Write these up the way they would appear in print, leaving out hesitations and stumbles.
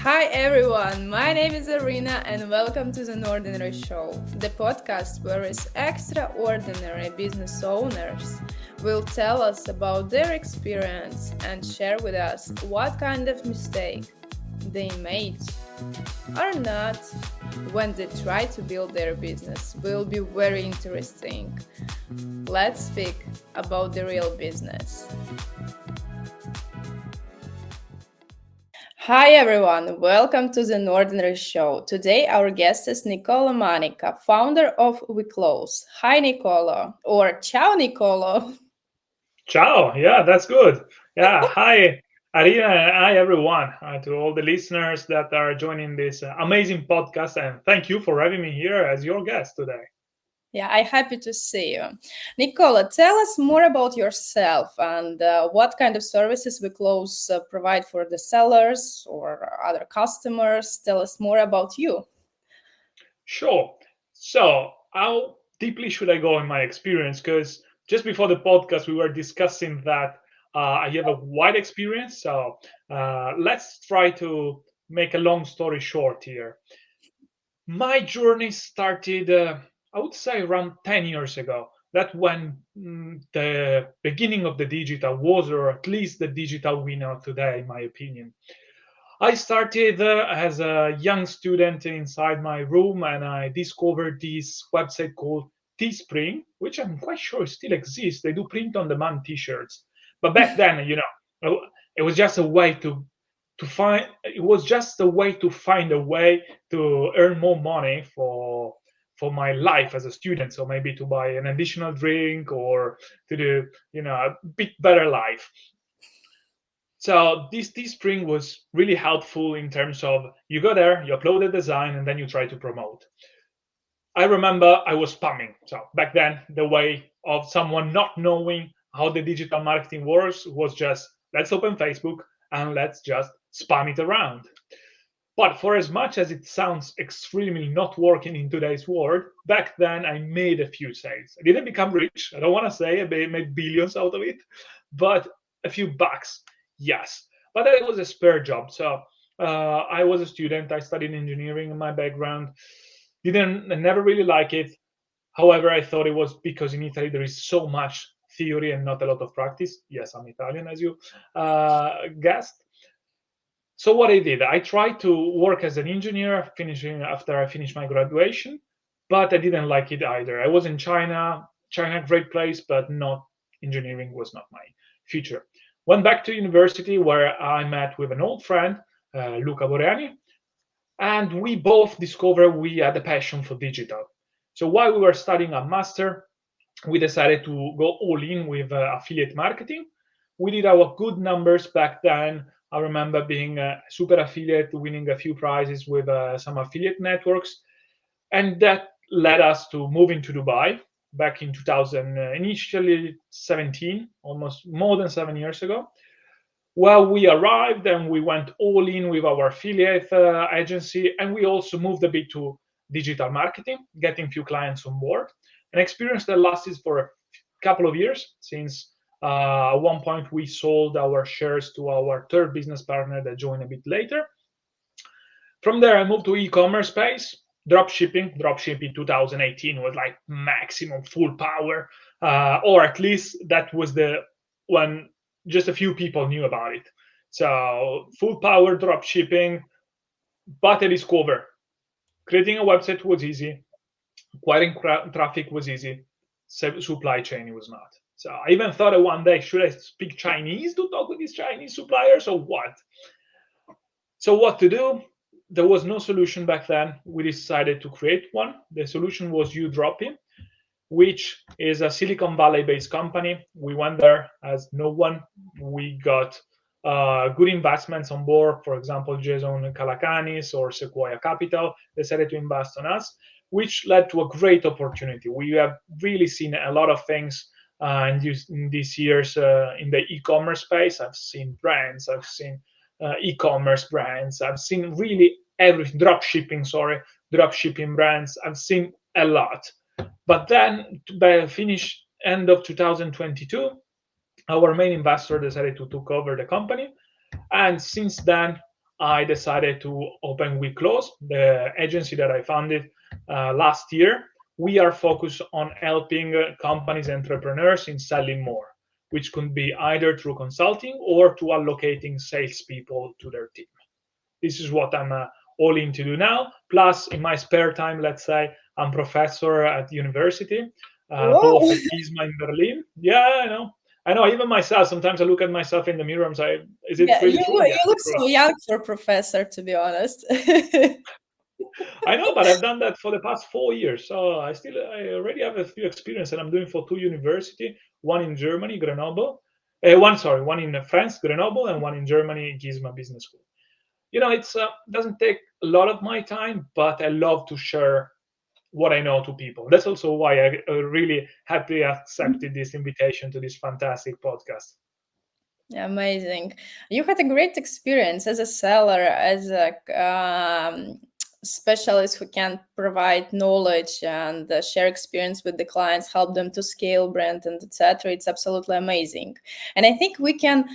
Hi everyone, my name is Arina and welcome to the NORDINARY Show, the podcast where extraordinary business owners will tell us about their experience and share with us what kind of mistake they made or not when they try to build their business. Will be very interesting. Let's speak about the real business. Hi everyone, welcome to the NORDINARY Show. Today our guest is Nicolo Manica, founder of WeClose. Hi Nicolo, or ciao Nicolo. Ciao. Yeah, that's good. Yeah. Hi, Arina, and hi, everyone. To all the listeners that are joining this amazing podcast. And thank you for having me here as your guest today. Yeah, I'm happy to see you. Nicolo, tell us more about yourself and what kind of services WeClose provide for the sellers or other customers. Tell us more about you. Sure. So, how deeply should I go in my experience? Because just before the podcast, we were discussing that I have a wide experience. So, let's try to make a long story short here. My journey started, I would say, around 10 years ago. That when the beginning of the digital was, or at least the digital we know today, in my opinion. I started as a young student inside my room, and I discovered this website called Teespring, which I'm quite sure still exists. They do print on demand T-shirts, but back then, it was just a way to find. It was just a way to find a way to earn more money for my life as a student. So maybe to buy an additional drink or to do a bit better life. So this Teespring was really helpful in terms of you go there, you upload a design, and then you try to promote. I remember I was spamming. So back then, the way of someone not knowing how the digital marketing works was just let's open Facebook and let's just spam it around. But for as much as it sounds extremely not working in today's world, back then I made a few sales. I didn't become rich. I don't want to say I made billions out of it, but a few bucks, yes. But it was a spare job. So I was a student. I studied engineering in my background. Didn't I never really like it. However, I thought it was because in Italy there is so much theory and not a lot of practice. Yes, I'm Italian, as you guessed. So what I did, I tried to work as an engineer, finishing after I finished my graduation, but I didn't like it either. I was in China. China, great place, but not engineering was not my future. Went back to university where I met with an old friend, Luca Boreani, and we both discovered we had a passion for digital. So while we were studying a master, we decided to go all in with affiliate marketing. We did our good numbers back then. I remember being a super affiliate, winning a few prizes with some affiliate networks. And that led us to moving to Dubai back in 2000, initially 17, almost more than 7 years ago. Well, we arrived and we went all in with our affiliate agency, and we also moved a bit to digital marketing, getting few clients on board. An experience that lasted for a couple of years since at one point we sold our shares to our third business partner that joined a bit later. From there, I moved to e-commerce space, drop shipping. Drop shipping 2018 was like maximum full power, or at least that was the when just a few people knew about it. So full power drop shipping, but I discovered creating a website was easy, acquiring traffic was easy, supply chain was not. So I even thought one day, should I speak Chinese to talk with these Chinese suppliers or what? So what to do? There was no solution back then. We decided to create one. The solution was UDropping, which is a Silicon Valley based company. We went there as no one. We got good investments on board. For example, Jason Calacanis or Sequoia Capital decided to invest on us, which led to a great opportunity. We have really seen a lot of things in these years in the e-commerce space. I've seen brands, I've seen e-commerce brands, I've seen really everything, drop shipping brands. I've seen a lot. But then, by finish end of 2022, our main investor decided to take over the company, and since then, I decided to open WeClose, the agency that I founded last year. We are focused on helping companies, entrepreneurs in selling more, which could be either through consulting or to allocating salespeople to their team. This is what I'm all in to do now. Plus, in my spare time, let's say I'm professor at university, both Whoa. at GISMA in Berlin. Yeah, I know. I know. Even myself, sometimes I look at myself in the mirror and say, "Is it Yeah, really true?" Yeah, you look true. so young for a professor, to be honest. I know, but I've done that for the past 4 years. So I already have a few experience, and I'm doing for two university, one in Germany, Grenoble, one in France, Grenoble, and one in Germany, GISMA Business School. It's doesn't take a lot of my time, but I love to share what I know to people. That's also why I really happily accepted this invitation to this fantastic podcast. Amazing. You had a great experience as a seller, as a specialist who can provide knowledge and share experience with the clients, help them to scale brand and etc. It's absolutely amazing. And I think we can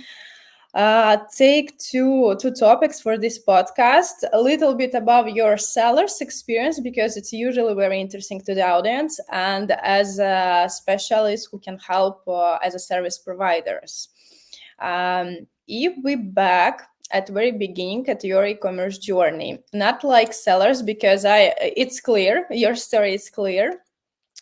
take two topics for this podcast. A little bit about your seller's experience, because it's usually very interesting to the audience, and as a specialist who can help as a service providers. If we back at the very beginning at your e-commerce journey, not like sellers, because it's clear, your story is clear,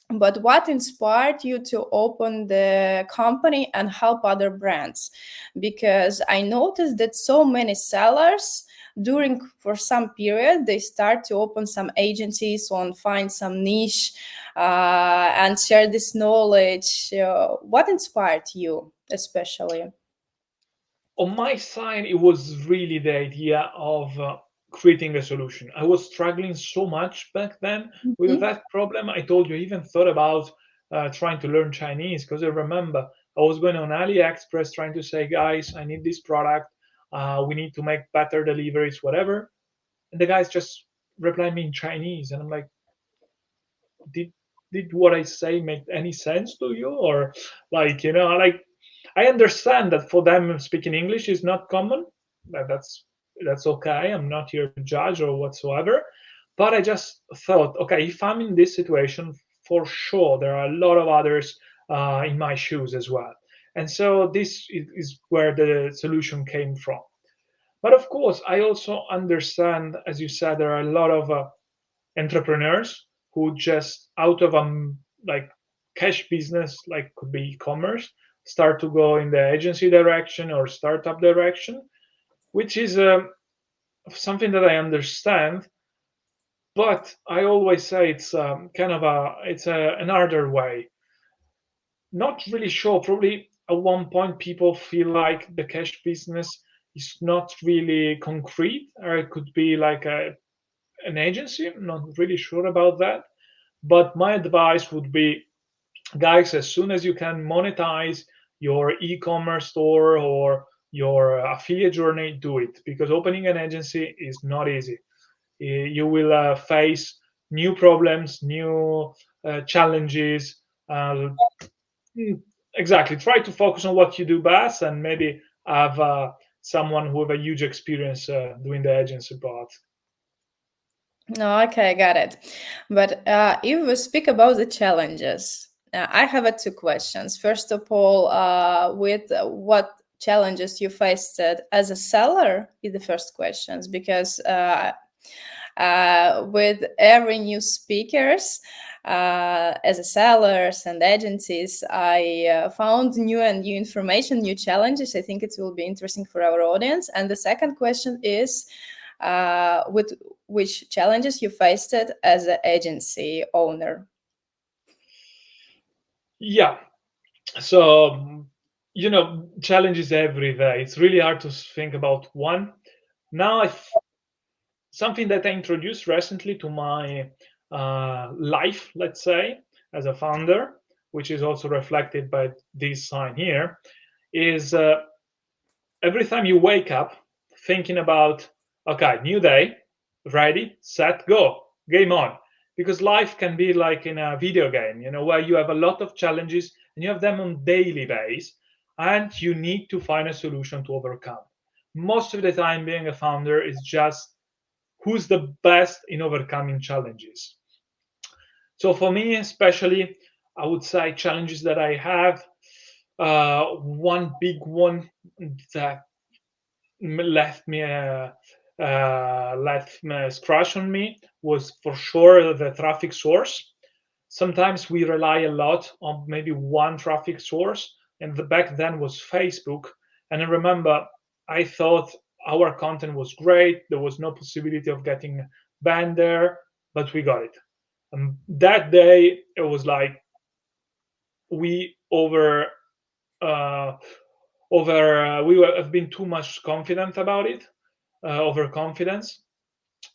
but what inspired you to open the company and help other brands? Because I noticed that so many sellers during for some period they start to open some agencies or find some niche and share this knowledge. What inspired you especially? On my side, it was really the idea of creating a solution. I was struggling so much back then with Mhm. that problem. I told you, I even thought about trying to learn Chinese, because I remember I was going on AliExpress trying to say, guys, I need this product. We need to make better deliveries, whatever. And the guys just replied me in Chinese. And I'm like, did did what I say make any sense to you? Or like I understand that for them speaking English is not common. That's okay. I'm not here to judge or whatsoever. But I just thought, okay, if I'm in this situation, for sure there are a lot of others in my shoes as well. And so this is where the solution came from. But of course, I also understand, as you said, there are a lot of entrepreneurs who just out of like cash business, like could be e-commerce, start to go in the agency direction or startup direction, which is something that I understand. But I always say it's kind of an harder way. Not really sure. Probably at one point people feel like the cash business is not really concrete, or it could be like an agency. I'm not really sure about that. But my advice would be, guys, as soon as you can monetize your e-commerce store or your affiliate journey, do it, because opening an agency is not easy. You will face new problems, new challenges. Uh, exactly. Try to focus on what you do best, and maybe have someone who have a huge experience doing the agency part. No, okay, got it. But if we speak about the challenges, I have two questions. First of all, with what challenges you faced as a seller is the first questions, because with every new speakers, as a sellers and agencies, I found new and new information, new challenges. I think it will be interesting for our audience. And the second question is, with which challenges you faced it as an agency owner? Yeah. So, challenges every day. It's really hard to think about one. Now, something that I introduced recently to my life, let's say, as a founder, which is also reflected by this sign here, is every time you wake up thinking about, okay, new day, ready, set, go, game on. Because life can be like in a video game, where you have a lot of challenges and you have them on daily basis, and you need to find a solution to overcome. most of the time being a founder is just who's the best in overcoming challenges. So for me, especially, I would say challenges that I have. One big one that left me a scratch on me was for sure the traffic source. Sometimes we rely a lot on maybe one traffic source, and back then was Facebook. And I remember I thought our content was great. There was no possibility of getting banned there, but we got it. And that day it was like we uh, have been too much confident about it, overconfidence.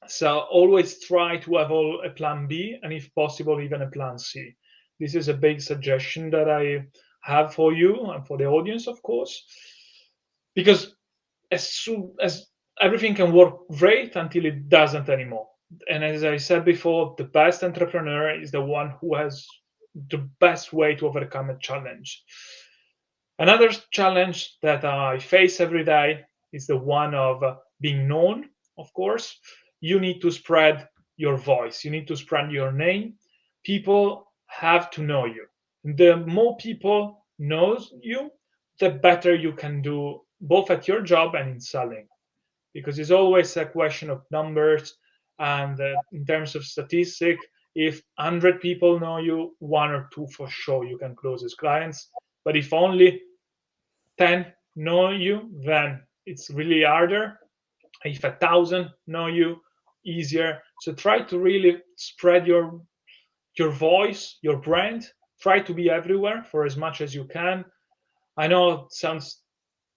So always try to have a plan B, and if possible, even a plan C. This is a big suggestion that I have for you and for the audience, of course, because as soon as everything can work great until it doesn't anymore. And as I said before, the best entrepreneur is the one who has the best way to overcome a challenge. Another challenge that I face every day is the one of being known, of course. You need to spread your voice, you need to spread your name. People have to know you. The more people knows you, the better you can do both at your job and in selling, because it's always a question of numbers. And in terms of statistic, if 100 people know you, one or two for sure you can close as clients. But if only 10 know you, then it's really harder. If 1,000 know you, easier. So try to really spread your voice, your brand. Try to be everywhere for as much as you can. I know it sounds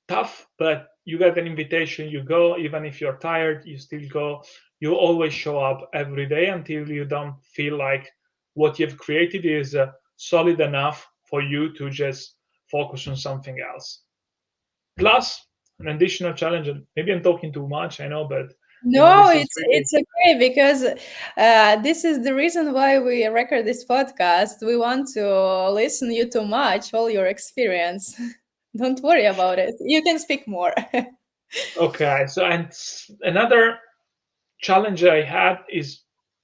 tough, but you get an invitation, you go. Even if you're tired, you still go. You always show up every day until you don't feel like what you've created is solid enough for you to just focus on something else. Plus, an additional challenge, and maybe I'm talking too much, I know, but No, this is really it's okay because this is the reason why we record this podcast. We want to listen you too much, all your experience. Don't worry about it. You can speak more. okay. So, and another challenge I had is,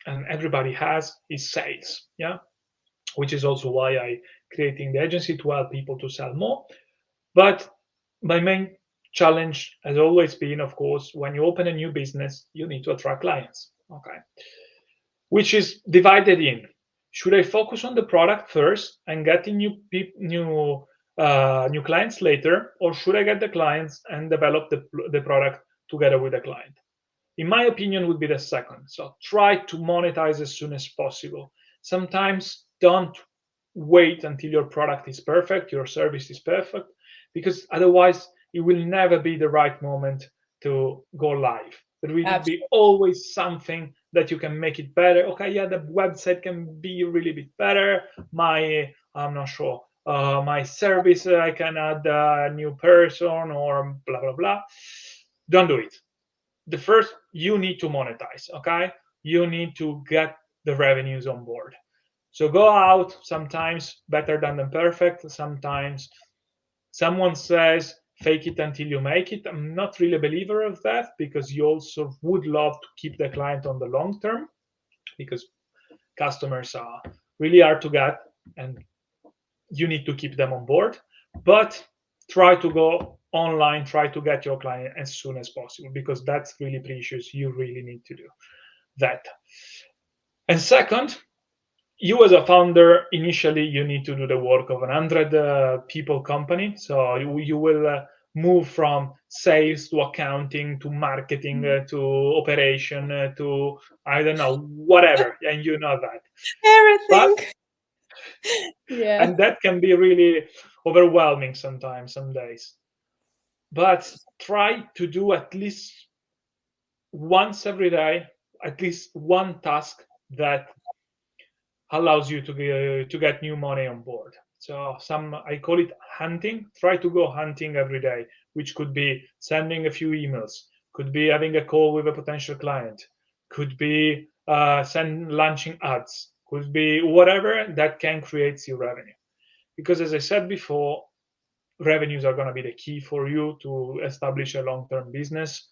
and everybody has, is sales. Yeah, which is also why I creating the agency to help people to sell more. But my main challenge has always been, of course, when you open a new business, you need to attract clients. Okay, which is divided in: should I focus on the product first and getting new clients later, or should I get the clients and develop the product together with the client? In my opinion, would be the second. So try to monetize as soon as possible. Sometimes don't wait until your product is perfect, your service is perfect, because otherwise it will never be the right moment to go live. There will be Absolutely. always something that you can make it better. Okay, yeah, the website can be a really bit better. I'm not sure. My service, I can add a new person or blah blah blah. Don't do it. The first, you need to monetize. Okay, you need to get the revenues on board. So go out. Sometimes better than perfect. Sometimes someone says fake it until you make it. I'm not really a believer of that, because you also would love to keep the client on the long term, because customers are really hard to get and you need to keep them on board. But try to go online, try to get your client as soon as possible, because that's really precious. You really need to do that. And second, you as a founder, initially you need to do the work of 100 people company. So you will move from sales to accounting to marketing to operation to, I don't know, whatever, and you know that. But Everything. Yeah. and that can be really overwhelming sometimes, some days. But try to do at least once every day, at least one task that allows you to get new money on board. So some, I call it hunting. Try to go hunting every day, which could be sending a few emails, could be having a call with a potential client, could be launching ads, could be whatever that can create you revenue. Because as I said before, revenues are going to be the key for you to establish a long-term business.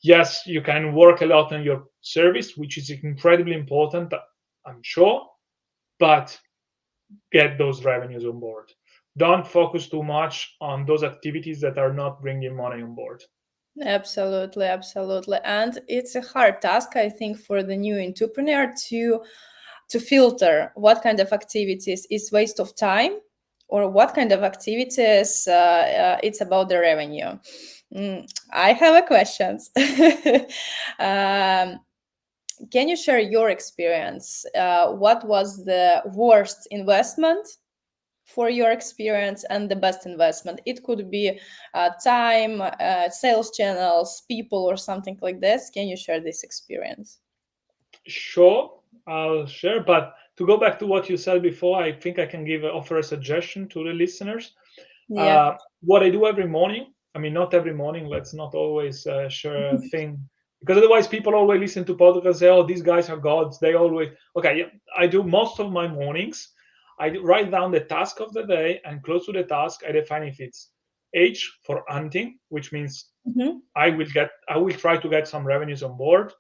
Yes, you can work a lot on your service, which is incredibly important, I'm sure, but get those revenues on board. Don't focus too much on those activities that are not bringing money on board. Absolutely, absolutely. And it's a hard task, I think, for the new entrepreneur to filter what kind of activities is waste of time or what kind of activities it's about the revenue. I have a questions. um, can you share your experience? What was the worst investment for your experience and the best investment? It could be time, sales channels, people, or something like this. Can you share this experience? Sure, I'll share. But to go back to what you said before, I think I can offer a suggestion to the listeners. Yeah. What I do every morning, I mean, not every morning, let's not always share a thing, because otherwise people always listen to podcasts and say, oh, these guys are gods. They always, okay, yeah, I do most of my mornings. I write down the task of the day, and close to the task, I define if it's H for hunting, which means Mhm. I will try to get some revenues on board.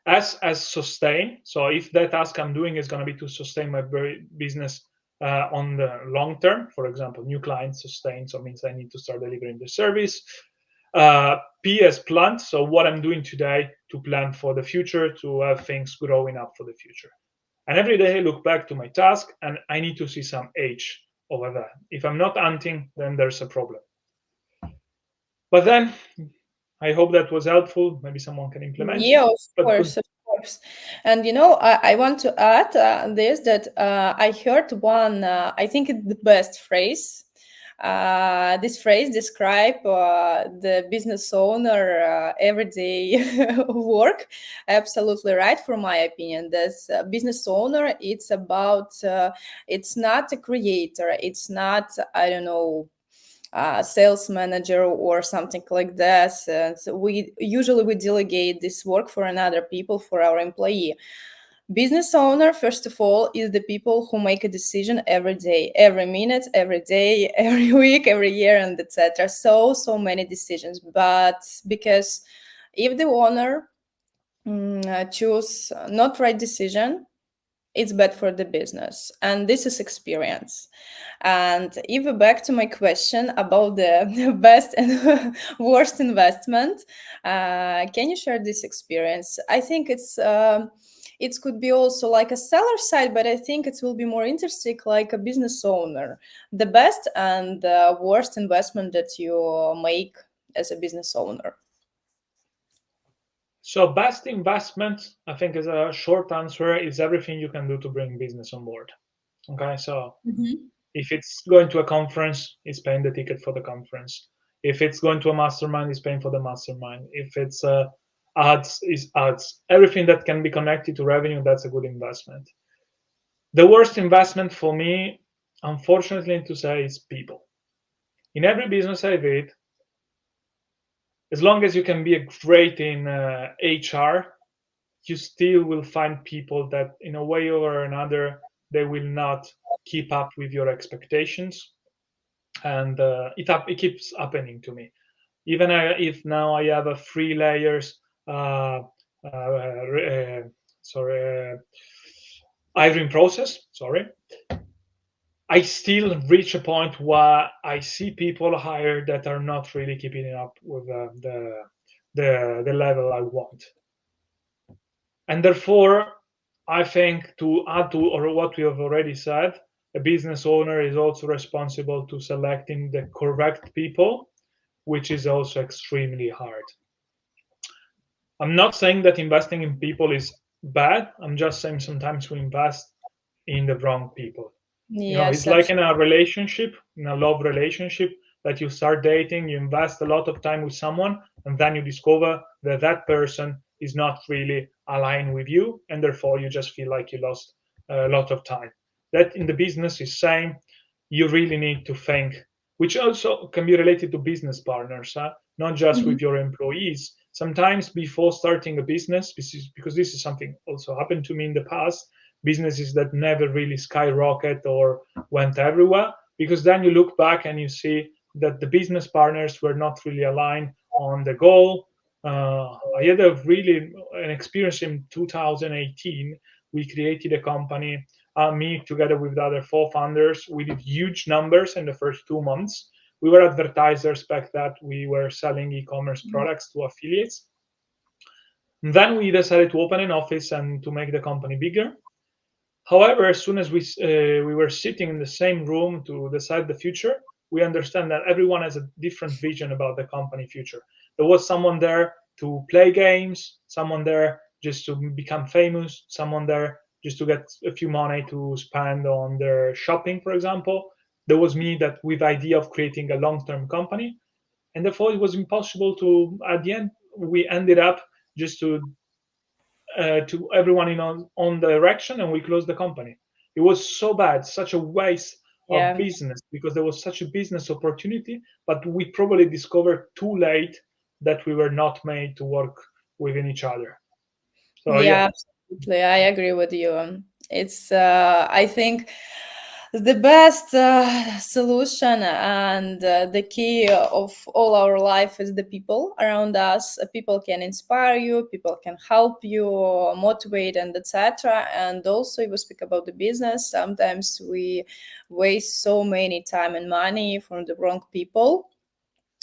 As sustain. So if that task I'm doing is going to be to sustain my business on the long term, for example, new clients sustain, so it means I need to start delivering the service. P as plant, so what I'm doing today to plan for the future, to have things growing up for the future. And every day I look back to my task and I need to see some H over there. If I'm not hunting, then there's a problem. But then I hope that was helpful. Maybe someone can implement it. Yeah, of But good. course, of course. And I want to add this that I heard one, I think it's the best phrase. This phrase describe the business owner everyday work. Absolutely right, for my opinion. This business owner, it's about, it's not a creator. It's not, I don't know, sales manager or something like this. And so we delegate this work for another people, for our employee. Business owner, first of all, is the people who make a decision every day, every minute, every day, every week, every year, and etc. So many decisions. But because if the owner choose not right decision, it's bad for the business, and this is experience. And even back to my question about the best and worst investment, can you share this experience? I think it could be also like a seller side, but I think it will be more interesting like a business owner, the best and worst investment that you make as a business owner. So best investment, I think, is a short answer, is everything you can do to bring business on board. Okay, so Mhm. if it's going to a conference, it's paying the ticket for the conference. If it's going to a mastermind, it's paying for the mastermind. If it's ads, is ads. Everything that can be connected to revenue, that's a good investment. The worst investment for me, unfortunately, to say, is people. In every business I did, as long as you can be great in HR, you still will find people that, in a way or another, they will not keep up with your expectations, and it keeps happening to me. Even if now I have a 3 layers, uh, uh, uh, sorry, hiring process. Sorry, I still reach a point where I see people hired that are not really keeping up with the level I want. And therefore, I think, to add to or what we have already said, a business owner is also responsible to selecting the correct people, which is also extremely hard. I'm not saying that investing in people is bad. I'm just saying sometimes we invest in the wrong people. It's Yes, like in a relationship, in a love relationship, that you start dating, you invest a lot of time with someone, and then you discover that that person is not really aligned with you, and therefore you just feel like you lost a lot of time. That in the business is same. You really need to think, which also can be related to business partners, not just absolutely. with your employees. Sometimes before starting a business, because this is something also happened to me in the past, businesses that never really skyrocket or went everywhere, because then you look back and you see that the business partners were not really aligned on the goal. I had a really an experience in 2018. We created a company, me together with the other four founders. We did huge numbers in the first 2 months. We were advertisers back that we were selling e-commerce products to affiliates. And then we decided to open an office and to make the company bigger. However, as soon as we were sitting in the same room to decide the future, we understand that everyone has a different vision about the company future. There was someone there to play games, someone there just to become famous, someone there just to get a few money to spend on their shopping, for example. There was me that with idea of creating a long-term company, and therefore it was impossible to. At the end, we ended up just to everyone in on direction, and we closed the company. It was so bad, such a waste of Yeah. business, because there was such a business opportunity, but we probably discovered too late that we were not made to work within each other. So yeah. Yeah, absolutely. I agree with you. It's, I think, the best solution and the key of all our life is the people around us. People can inspire you, people can help you, motivate, and etc. And also, if we speak about the business, sometimes we waste so many time and money from the wrong people.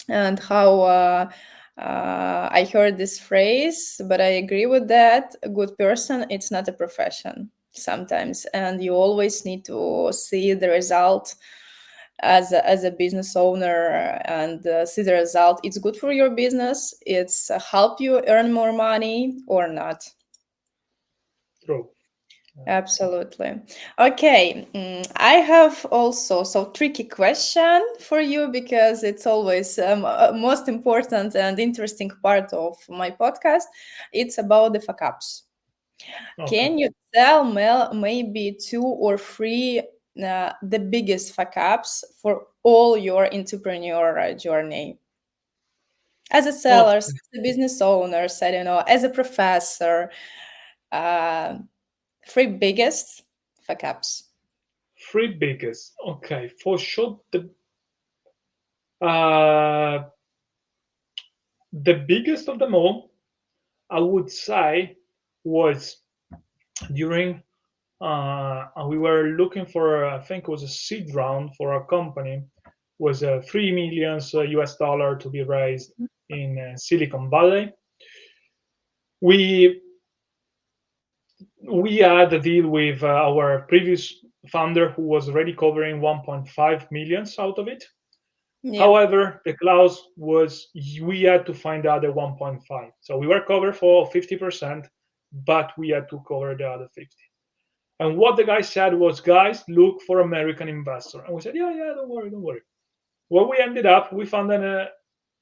And how I heard this phrase, but I agree with that. A good person, it's not a profession sometimes, and you always need to see the result as a business owner and see the result. It's good for your business. It's help you earn more money or not. True. Absolutely. Okay, I have also so tricky question for you because it's always most important and interesting part of my podcast. It's about the fuck ups. Okay. Can you tell Mel maybe two or three the biggest fuck ups for all your entrepreneur journey? As a Okay. sellers, as a business owners, I don't know, as a professor, uh, three biggest fuck ups. Three biggest. Okay, for sure. Uh, the biggest of them all, I would say, was during we were looking for, I think it was a seed round for our company, was 3 million US dollar to be raised in Silicon Valley. We we had a deal with our previous founder who was already covering 1.5 millions out of it. Yeah. However, the clause was we had to find the other 1.5. So we were covered for 50%, but we had to cover the other 50. And what the guy said was, guys, look for American investor. And we said, yeah, yeah, don't worry, don't worry. Well, we ended up, we found an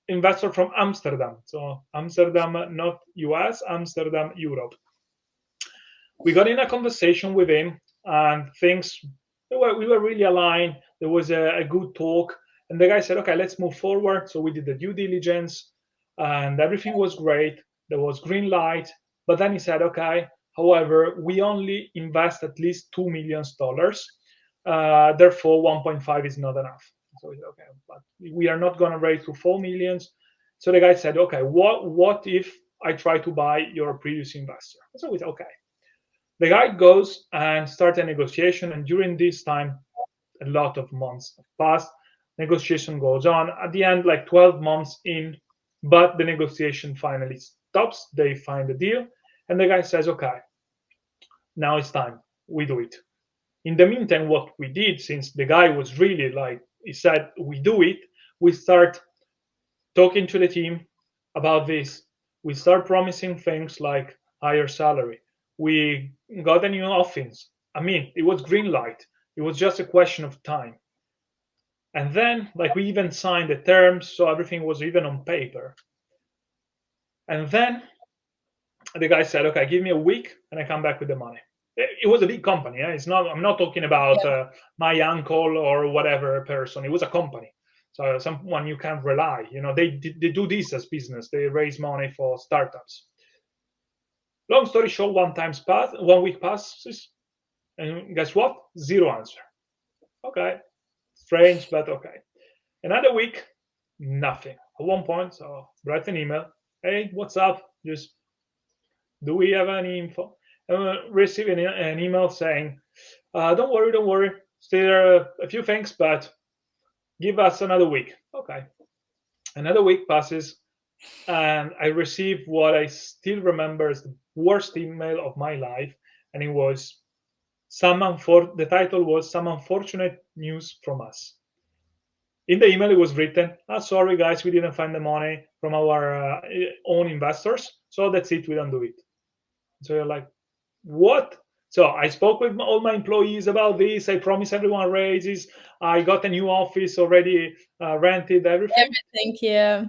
investor from Amsterdam. So Amsterdam, not US, Amsterdam, Europe. We got in a conversation with him, and things, we were really aligned. There was a good talk. And the guy said, okay, let's move forward. So we did the due diligence, and everything was great. There was green light. But then he said, okay, however, we only invest at least $2 million. Therefore, 1.5 is not enough. So we said, okay, but we are not going to raise to 4 millions. So the guy said, okay, what if I try to buy your previous investor? So we said, okay. The guy goes and starts a negotiation, and during this time, a lot of months have passed. Negotiation goes on. At the end, like 12 months in, but the negotiation finally stops. They find a deal, and the guy says, okay, now it's time. We do it. In the meantime, what we did, since the guy was really like, he said, we do it, we start talking to the team about this. We start promising things like higher salary. We got a new office. I mean, it was green light. It was just a question of time. And then, like, we even signed the terms, so everything was even on paper. And then the guy said, "Okay, give me a week, and I come back with the money." It was a big company. It's not. I'm not talking about Yeah. my uncle or whatever person. It was a company, so someone you can rely. They do this as business. They raise money for startups. Long story short, 1 week passes, and guess what? Zero answer. Okay, Strange, but okay. Another week, nothing. At one point, so write an email. Hey, what's up? Just do we have any info? Receive an email saying, don't worry, don't worry. Still a few things, but give us another week. Okay. Another week passes, and I received what I still remember as the worst email of my life, and it was the title was "Some Unfortunate News from Us." In the email, it was written, "Sorry guys, we didn't find the money from our own investors, so that's it. We don't do it." So you're like, what? So I spoke with all my employees about this. I promised everyone raises. I got a new office already, rented, everything. Everything, yeah.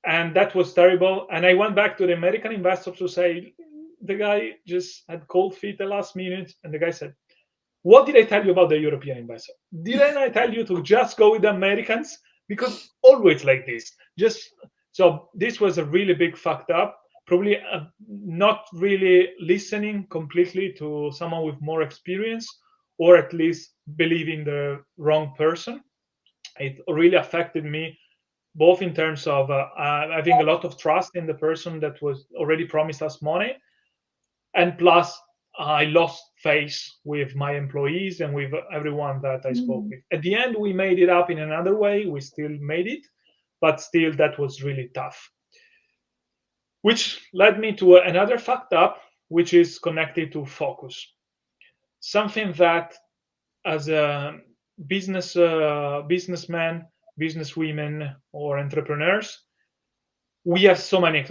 And that was terrible. And I went back to the American investors to say, the guy just had cold feet the last minute. And the guy said, what did I tell you about the European investor? Didn't I tell you to just go with the Americans? Because always like this. So this was a really big fucked up. Probably not really listening completely to someone with more experience, or at least believing the wrong person. It really affected me, both in terms of having a lot of trust in the person that was already promised us money, and plus I lost face with my employees and with everyone that I spoke with. At the end, we made it up in another way. We still made it, but still, that was really tough. Which led me to another fact up, which is connected to focus. Something that, as a businessman, businesswomen, or entrepreneurs, we have so many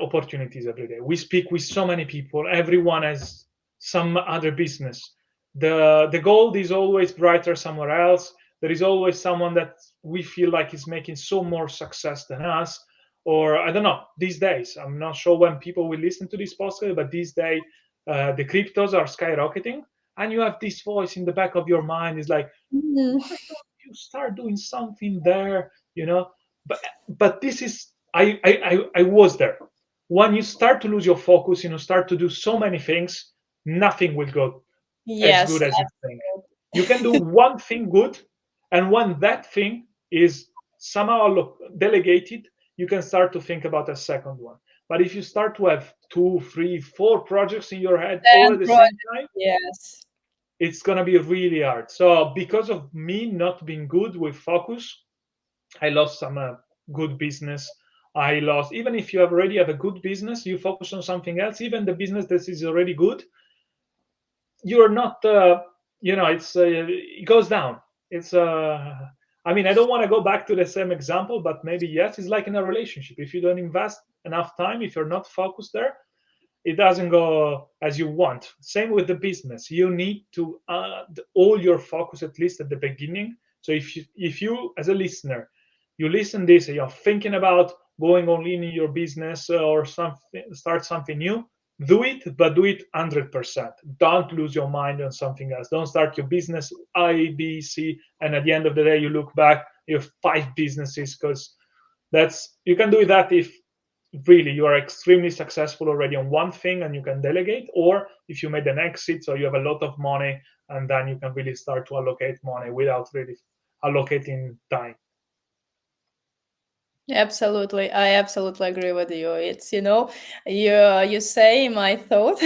opportunities every day. We speak with so many people. Everyone has some other business. The gold is always brighter somewhere else. There is always someone that we feel like is making so more success than us. Or I don't know. These days, I'm not sure when people will listen to this podcast, but these days, the cryptos are skyrocketing, and you have this voice in the back of your mind is like, why don't you start doing something there? But this is I was there. When you start to lose your focus, start to do so many things, nothing will go as Yes, good as you think. You can do one thing good, and when that thing is somehow delegated, you can start to think about a second one. But if you start to have 2, 3, 4 projects in your head all at the same time, yes. it's going to be really hard. So because of me not being good with focus, I lost some good business. I lost, even if you already have a good business, you focus on something else, even the business that is already good, you're not, it goes down. I mean, I don't want to go back to the same example, but maybe yes, it's like in a relationship. If you don't invest enough time, if you're not focused there, it doesn't go as you want. Same with the business. You need to all your focus, at least at the beginning. So if you as a listener, you listen this and you're thinking about going all in your business or something, start something new, do it, but do it 100%. Don't lose your mind on something else. Don't start your business A, B, C, and at the end of the day you look back, you have 5 businesses, because you can do that if really you are extremely successful already on one thing and you can delegate, or if you made an exit, so you have a lot of money, and then you can really start to allocate money without really allocating time. Absolutely, I absolutely agree with you. It's you say my thought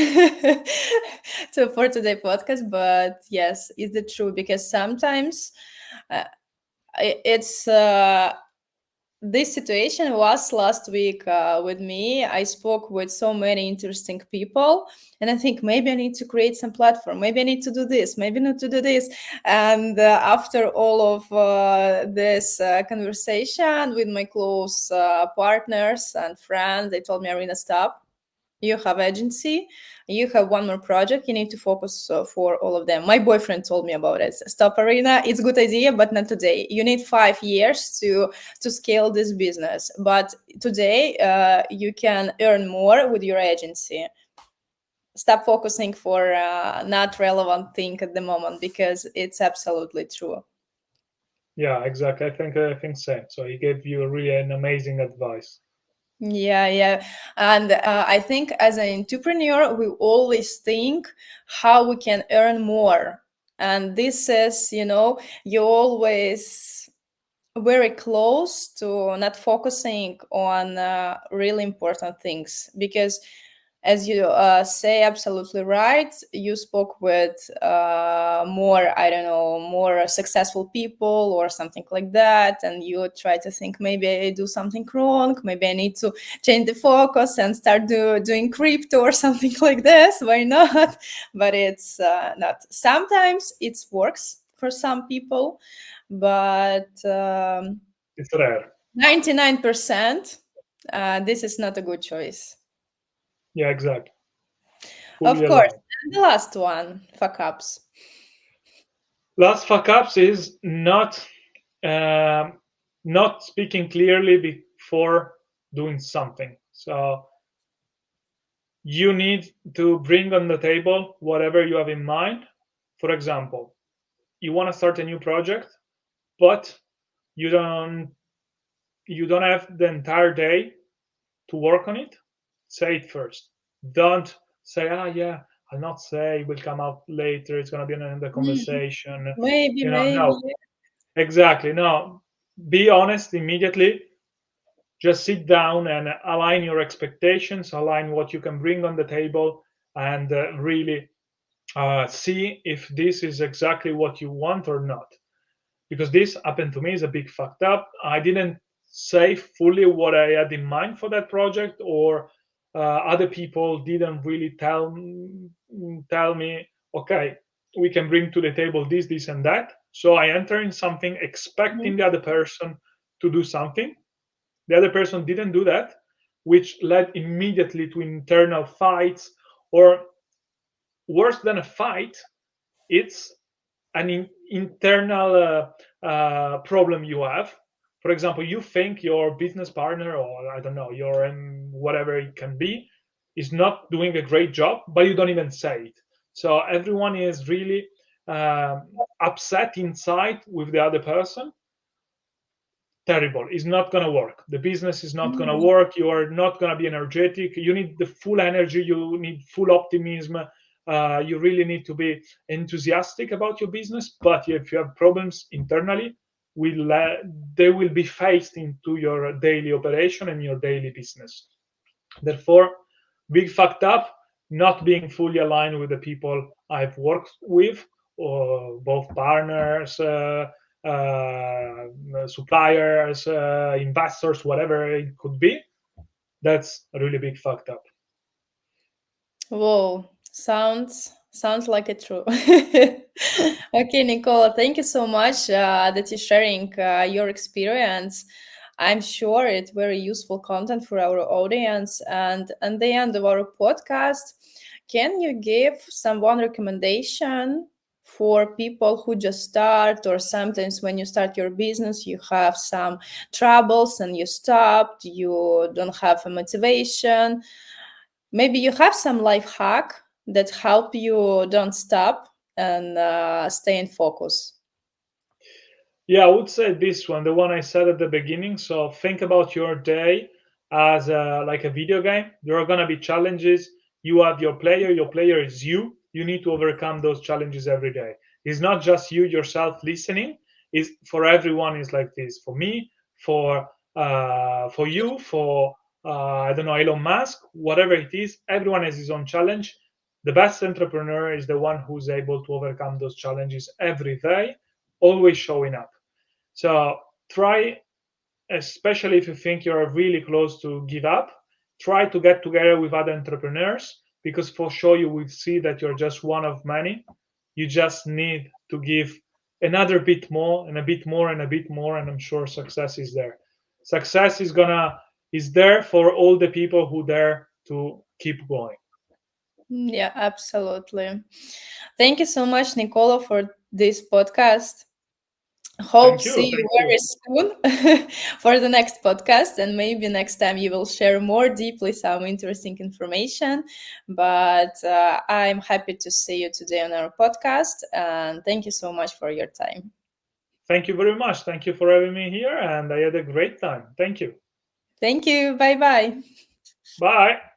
for today podcast, but yes, is the truth, because sometimes uh, it's this situation was last week with me. I spoke with so many interesting people, and I think maybe I need to create some platform. Maybe I need to do this. Maybe not to do this. And after all of this conversation with my close partners and friends, they told me, Arina, stop. You have agency, you have one more project, you need to focus for all of them. My boyfriend told me about it. Stop, Arina, it's a good idea, but not today. You need 5 years to scale this business, but today you can earn more with your agency. Stop focusing for not relevant thing at the moment, because it's absolutely true. Yeah, exactly. I think same. So he gave you really an amazing advice. Yeah. And I think as an entrepreneur, we always think how we can earn more. And this is, you always very close to not focusing on really important things, because as you say, absolutely right, you spoke with more, I don't know, more successful people or something like that, and you try to think, maybe I do something wrong, maybe I need to change the focus and start doing crypto or something like this. Why not? But it's not. Sometimes it works for some people, but It's rare. 99%, this is not a good choice. Yeah, exactly. Of Fully course. aligned. And the last one, fuck ups. Last fuck ups is um, not speaking clearly before doing something. So you need to bring on the table whatever you have in mind. For example, you want to start a new project, but you don't you don't have the entire day to work on it. Say it first. Don't say, ah, yeah, I'll not say, it will come out later, it's going to be another Mm, conversation. maybe, No, maybe. exactly. No, be honest immediately. Just sit down and align your expectations, align what you can bring on the table, and really see if this is exactly what you want or not. Because this happened to me is a big fucked up. I didn't say fully what I had in mind for that project, or other people didn't really tell me, okay, we can bring to the table this, this, and that. So I enter in something Mhm. expecting the other person to do something. The other person didn't do that, which led immediately to internal fights, or worse than a fight, it's an internal problem you have. For example, you think your business partner, or I don't know, your whatever it can be, is not doing a great job, but you don't even say it. So everyone is really upset inside with the other person. Terrible. It's not going to work. The business is not going to Mm. work. You are not going to be energetic. You need the full energy. You need full optimism. You really need to be enthusiastic about your business. But if you have problems internally, they will be faced into your daily operation and your daily business. Therefore, big fucked up not being fully aligned with the people I've worked with, or both partners, suppliers, investors, whatever it could be. That's a really big fucked up. Whoa, sounds like it true. Okay, Nicola, thank you so much that you're sharing your experience. I'm sure it's very useful content for our audience. And at the end of our podcast, can you give some one recommendation for people who just start, or sometimes when you start your business, you have some troubles and you stopped, you don't have a motivation. Maybe you have some life hack that help you don't stop and stay in focus. Yeah, I would say this one, the one I said at the beginning. So think about your day as like a video game. There are going to be challenges. You have your player. Your player is you. You need to overcome those challenges every day. It's not just you yourself listening. Is for everyone. Is like this. For me, for you, for I don't know, Elon Musk, whatever it is. Everyone has his own challenge. The best entrepreneur is the one who's able to overcome those challenges every day, always showing up. So try, especially if you think you're really close to give up, try to get together with other entrepreneurs, because for sure you will see that you're just one of many. You just need to give another bit more and a bit more and a bit more, and I'm sure success is there. Success is there for all the people who dare to keep going. Yeah, absolutely. Thank you so much, Nicola, for this podcast. Hope Thank see you. you Thank you. very soon for the next podcast, and maybe next time you will share more deeply some interesting information. But I'm happy to see you today on our podcast, and thank you so much for your time. Thank you very much. Thank you for having me here, and I had a great time. Thank you. Thank you. Bye bye. Bye.